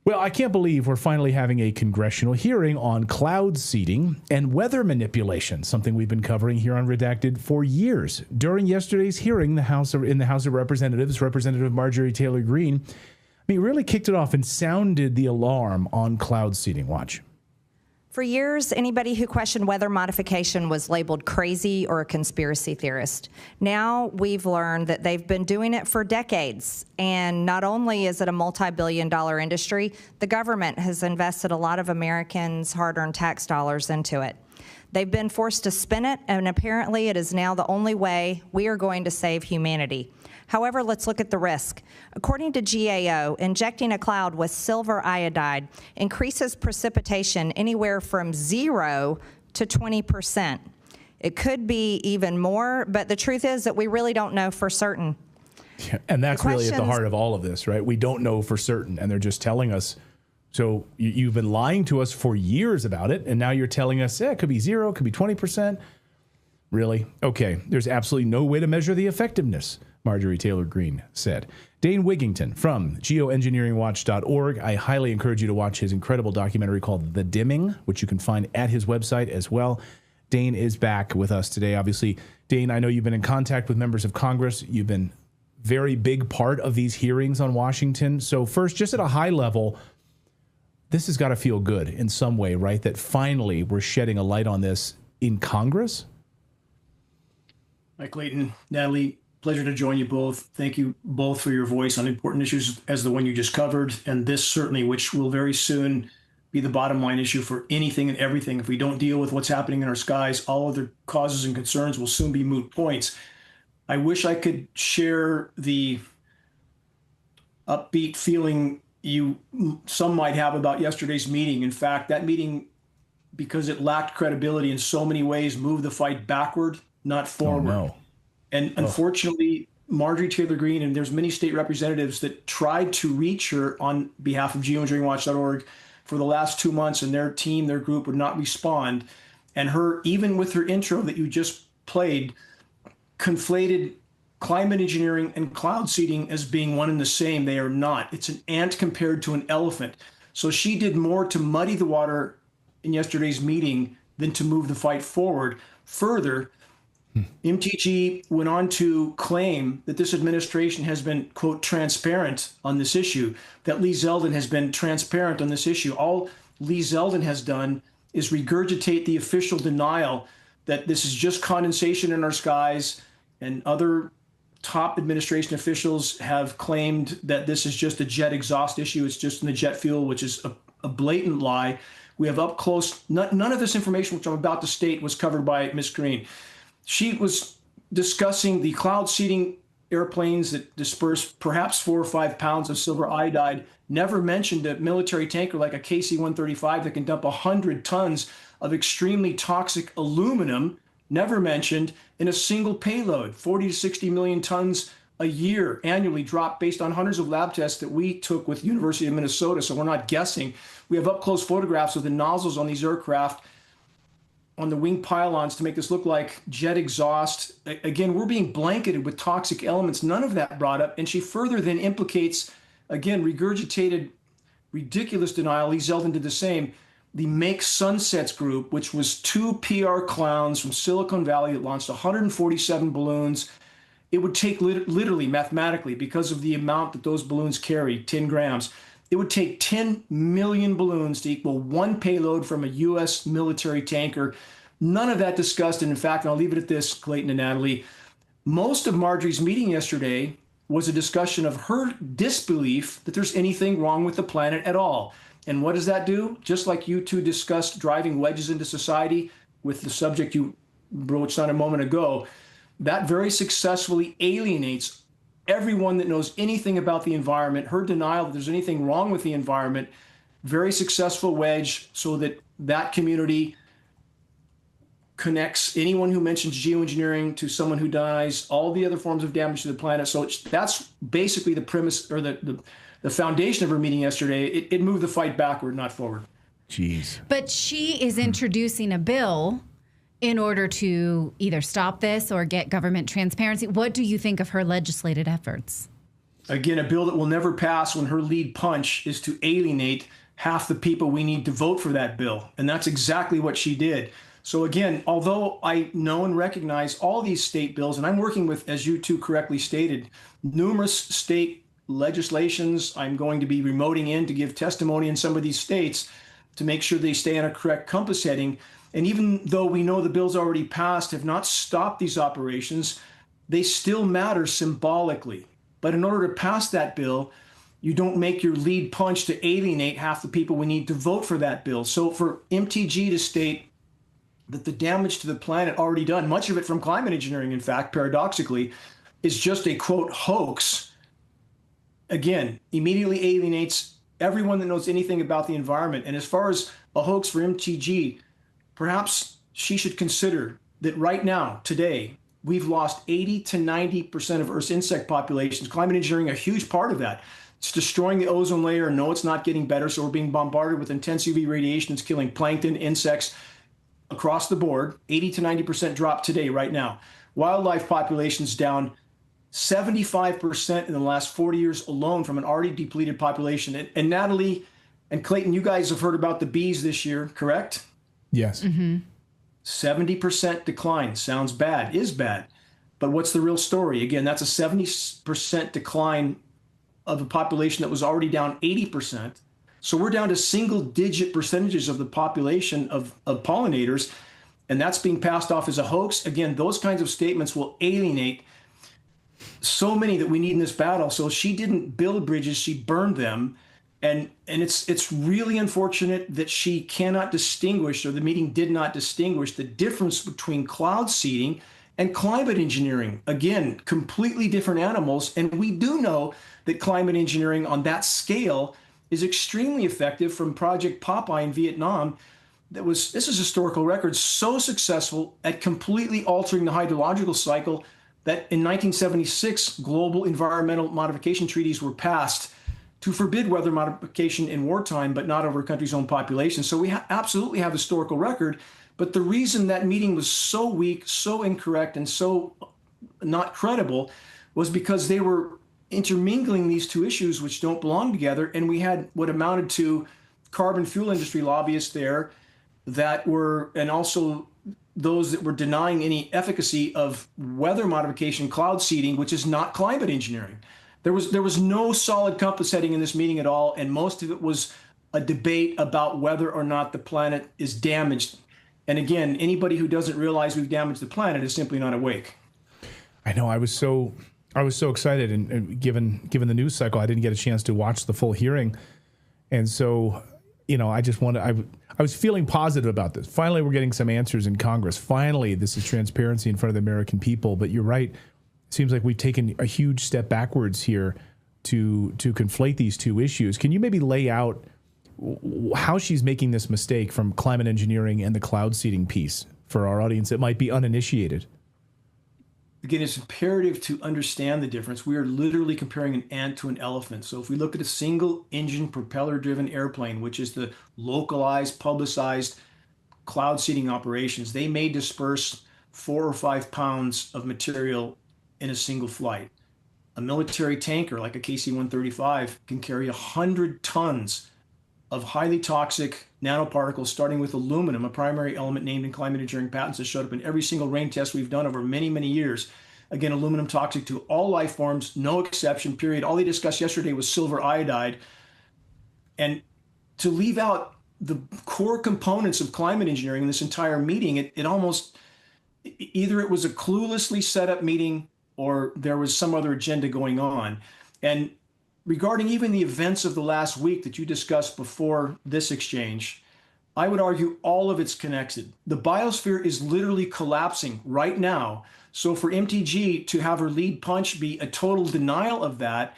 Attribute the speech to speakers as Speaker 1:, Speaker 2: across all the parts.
Speaker 1: Well, I can't believe we're finally having a congressional hearing on cloud seeding and weather manipulation, something we've been covering here on Redacted for years. During yesterday's hearing, in the House of Representatives, Representative Marjorie Taylor Greene, really kicked it off and sounded the alarm on cloud seeding. Watch.
Speaker 2: For years, anybody who questioned weather modification was labeled crazy or a conspiracy theorist. Now we've learned that they've been doing it for decades. And not only is it a multi-billion-dollar industry, the government has invested a lot of Americans' hard-earned tax dollars into it. They've been forced to spin it, and apparently it is now the only way we are going to save humanity. However, let's look at the risk. According to GAO, injecting a cloud with silver iodide increases precipitation anywhere from 0 to 20%. It could be even more, but the truth is that we really don't know for certain.
Speaker 1: Yeah, and that's really at the heart of all of this, right? We don't know for certain, and they're just telling us. So you've been lying to us for years about it, and now you're telling us, it could be 0, it could be 20%. Really? Okay, there's absolutely no way to measure the effectiveness, Marjorie Taylor Greene said. Dane Wigington from geoengineeringwatch.org. I highly encourage you to watch his incredible documentary called The Dimming, which you can find at his website as well. Dane is back with us today. Obviously, Dane, I know you've been in contact with members of Congress. You've been very big part of these hearings on Washington. So first, just at a high level, this has got to feel good in some way, right? That finally we're shedding a light on this in Congress.
Speaker 3: Hi, Clayton, Natalie. Pleasure to join you both. Thank you both for your voice on important issues as the one you just covered, and this certainly, which will very soon be the bottom line issue for anything and everything. If we don't deal with what's happening in our skies, all other causes and concerns will soon be moot points. I wish I could share the upbeat feeling some might have about yesterday's meeting. In fact, that meeting, because it lacked credibility in so many ways, moved the fight backward, not forward.
Speaker 1: Oh, no.
Speaker 3: And unfortunately, Marjorie Taylor Greene, and there's many state representatives that tried to reach her on behalf of geoengineeringwatch.org for the last 2 months, and their team, their group would not respond. And her, even with her intro that you just played, conflated climate engineering and cloud seeding as being one and the same. They are not. It's an ant compared to an elephant. So she did more to muddy the water in yesterday's meeting than to move the fight forward. Further, MTG went on to claim that this administration has been, quote, transparent on this issue, that Lee Zeldin has been transparent on this issue. All Lee Zeldin has done is regurgitate the official denial that this is just condensation in our skies, and other top administration officials have claimed that this is just a jet exhaust issue. It's just in the jet fuel, which is a blatant lie. We have up close, none of this information, which I'm about to state, was covered by Ms. Greene. She was discussing the cloud seeding airplanes that disperse perhaps 4 or 5 pounds of silver iodide, never mentioned a military tanker like a KC-135 that can dump 100 tons of extremely toxic aluminum, never mentioned in a single payload. 40 to 60 million tons a year annually dropped based on hundreds of lab tests that we took with University of Minnesota. So we're not guessing. We have up close photographs of the nozzles on these aircraft on the wing pylons to make this look like jet exhaust. Again, we're being blanketed with toxic elements. None of that brought up. And she further then implicates, again, regurgitated ridiculous denial. Lee Zeldin did the same. The Make Sunsets group, which was 2 PR clowns from Silicon Valley that launched 147 balloons. It would take literally, mathematically, because of the amount that those balloons carry, 10 grams, it would take 10 million balloons to equal one payload from a U.S. military tanker. None of that discussed. And in fact, and I'll leave it at this, Clayton and Natalie, most of Marjorie's meeting yesterday was a discussion of her disbelief that there's anything wrong with the planet at all. And what does that do? Just like you two discussed driving wedges into society with the subject you broached on a moment ago, that very successfully alienates everyone that knows anything about the environment. Her denial that there's anything wrong with the environment, very successful wedge so that that community connects anyone who mentions geoengineering to someone who denies all the other forms of damage to the planet. So that's basically the premise, or the foundation of her meeting yesterday. It moved the fight backward, not forward.
Speaker 1: Jeez.
Speaker 4: But she is introducing a bill in order to either stop this or get government transparency. What do you think of her legislative efforts?
Speaker 3: Again, a bill that will never pass when her lead punch is to alienate half the people we need to vote for that bill. And that's exactly what she did. So again, although I know and recognize all these state bills, and I'm working with, as you two correctly stated, numerous state legislations, I'm going to be remoting in to give testimony in some of these states to make sure they stay on a correct compass heading. And even though we know the bills already passed have not stopped these operations, they still matter symbolically. But in order to pass that bill, you don't make your lead punch to alienate half the people we need to vote for that bill. So for MTG to state that the damage to the planet already done, much of it from climate engineering, in fact, paradoxically, is just a, quote, hoax, again, immediately alienates everyone that knows anything about the environment. And as far as a hoax for MTG, perhaps she should consider that right now, today, we've lost 80 to 90% of Earth's insect populations. Climate engineering, a huge part of that. It's destroying the ozone layer. No, it's not getting better. So we're being bombarded with intense UV radiation. It's killing plankton, insects across the board. 80 to 90% drop today, right now. Wildlife populations down 75% in the last 40 years alone from an already depleted population. And Natalie and Clayton, you guys have heard about the bees this year, correct?
Speaker 1: Yes.
Speaker 3: 70% decline. Sounds bad, is bad. But what's the real story? Again, that's a 70% decline of a population that was already down 80%. So we're down to single-digit percentages of the population of pollinators, and that's being passed off as a hoax. Again, those kinds of statements will alienate so many that we need in this battle. So she didn't build bridges, she burned them. And it's really unfortunate that she cannot distinguish, or the meeting did not distinguish, the difference between cloud seeding and climate engineering. Again, completely different animals. And we do know that climate engineering on that scale is extremely effective. From Project Popeye in Vietnam, this is historical record, so successful at completely altering the hydrological cycle that in 1976, global environmental modification treaties were passed to forbid weather modification in wartime, but not over a country's own population. So we absolutely have historical record. But the reason that meeting was so weak, so incorrect, and so not credible was because they were intermingling these two issues which don't belong together. And we had what amounted to carbon fuel industry lobbyists there that were, and also those that were denying any efficacy of weather modification, cloud seeding, which is not climate engineering. There was no solid compass setting in this meeting at all, and most of it was a debate about whether or not the planet is damaged. And again, anybody who doesn't realize we've damaged the planet is simply not awake. I
Speaker 1: know. I was so excited, and given the news cycle, I didn't get a chance to watch the full hearing, and so I was feeling positive about this. Finally, we're getting some answers in Congress. Finally, this is transparency in front of the American people. But you're right. It seems like we've taken a huge step backwards here to conflate these two issues. Can you maybe lay out how she's making this mistake from climate engineering and the cloud seeding piece for our audience that might be uninitiated?
Speaker 3: Again, it's imperative to understand the difference. We are literally comparing an ant to an elephant. So if we look at a single engine propeller driven airplane, which is the localized, publicized cloud seeding operations, they may disperse 4 or 5 pounds of material in a single flight. A military tanker like a KC-135 can carry 100 tons of highly toxic nanoparticles, starting with aluminum, a primary element named in climate engineering patents that showed up in every single rain test we've done over many, many years. Again, aluminum toxic to all life forms, no exception, period. All they discussed yesterday was silver iodide. And to leave out the core components of climate engineering in this entire meeting, it almost, either it was a cluelessly set up meeting or there was some other agenda going on. And regarding even the events of the last week that you discussed before this exchange, I would argue all of it's connected. The biosphere is literally collapsing right now. So for MTG to have her lead punch be a total denial of that,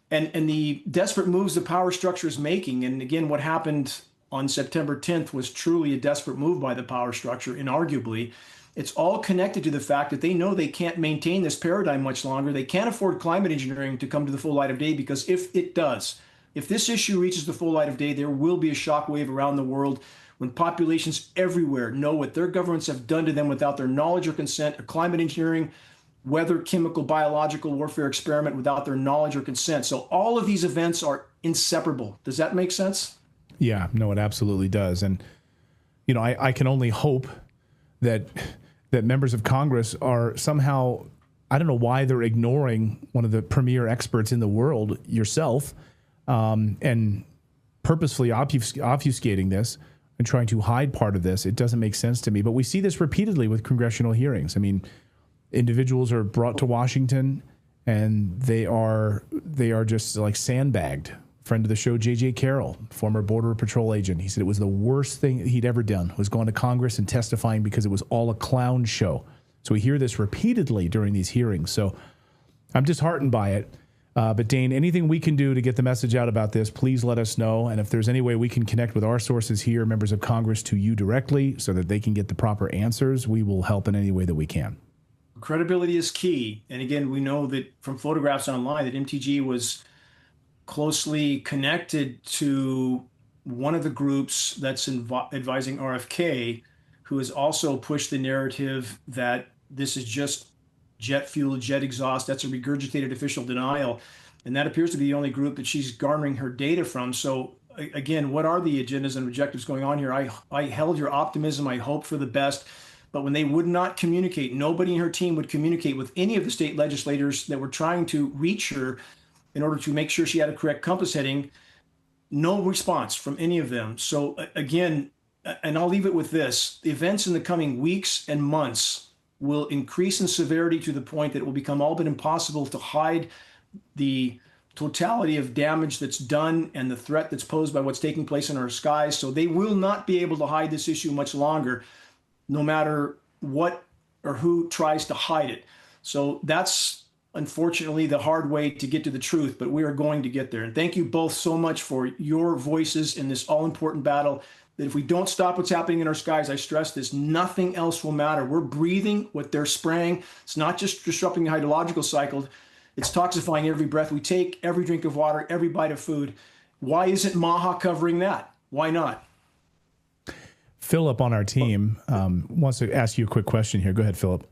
Speaker 3: and the desperate moves the power structure is making, and again, what happened on September 10th was truly a desperate move by the power structure, inarguably. It's all connected to the fact that they know they can't maintain this paradigm much longer. They can't afford climate engineering to come to the full light of day, because if it does, if this issue reaches the full light of day, there will be a shockwave around the world when populations everywhere know what their governments have done to them without their knowledge or consent. Climate engineering weather, chemical, biological warfare experiment without their knowledge or consent. So all of these events are inseparable. Does that make sense?
Speaker 1: Yeah, no, it absolutely does. And, you know, I can only hope that members of Congress are somehow, I don't know why they're ignoring one of the premier experts in the world, yourself, and purposefully obfuscating this and trying to hide part of this. It doesn't make sense to me. But we see this repeatedly with congressional hearings. I mean, individuals are brought to Washington and they are just like sandbagged. Friend of the show, J.J. Carroll, former Border Patrol agent, he said it was the worst thing he'd ever done, was going to Congress and testifying because it was all a clown show. So we hear this repeatedly during these hearings. So I'm disheartened by it. But Dane, anything we can do to get the message out about this, please let us know. And if there's any way we can connect with our sources here, members of Congress, to you directly so that they can get the proper answers, we will help in any way that we can.
Speaker 3: Credibility is key. And again, we know that from photographs online that MTG was closely connected to one of the groups that's advising RFK, who has also pushed the narrative that this is just jet fuel, jet exhaust. That's a regurgitated official denial. And that appears to be the only group that she's garnering her data from. So again, what are the agendas and objectives going on here? I held your optimism. I hope for the best. But when they would not communicate, nobody in her team would communicate with any of the state legislators that were trying to reach her in order to make sure she had a correct compass heading, no response from any of them. So again, and I'll leave it with this, the events in the coming weeks and months will increase in severity to the point that it will become all but impossible to hide the totality of damage that's done and the threat that's posed by what's taking place in our skies. So they will not be able to hide this issue much longer, no matter what or who tries to hide it. So that's unfortunately the hard way to get to the truth, but we are going to get there. And thank you both so much for your voices in this all-important battle, that if we don't stop what's happening in our skies, I stress this, nothing else will matter. We're breathing what they're spraying. It's not just disrupting the hydrological cycle. It's toxifying every breath we take, every drink of water, every bite of food. Why isn't MAHA covering that? Why not?
Speaker 1: Philip on our team wants to ask you a quick question here. Go ahead, Philip.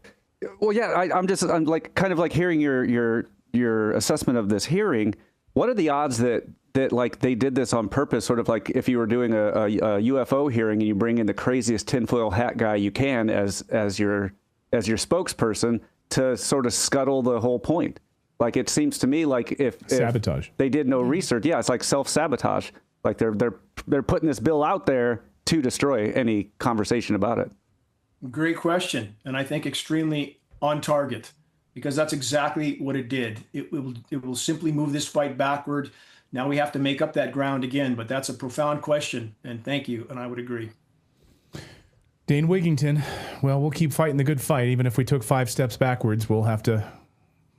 Speaker 5: Well, yeah, I'm like kind of like hearing your assessment of this hearing. What are the odds that like they did this on purpose? Sort of like if you were doing a UFO hearing and you bring in the craziest tinfoil hat guy you can as your spokesperson to sort of scuttle the whole point. Like it seems to me like if
Speaker 1: sabotage,
Speaker 5: they did no research. Yeah, it's like self-sabotage. Like they're putting this bill out there to destroy any conversation about it.
Speaker 3: Great question, and I think extremely on target, because that's exactly what it did. It will simply move this fight backward. Now we have to make up that ground again, but that's a profound question, and thank you, and I would agree.
Speaker 1: Dane Wigington, well, we'll keep fighting the good fight. Even if we took 5 steps backwards, we'll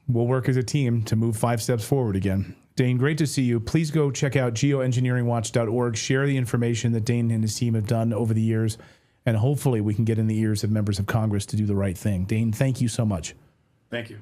Speaker 1: work as a team to move 5 steps forward again. Dane, great to see you. Please go check out geoengineeringwatch.org. Share the information that Dane and his team have done over the years, and hopefully we can get in the ears of members of Congress to do the right thing. Dane, thank you so much.
Speaker 3: Thank you.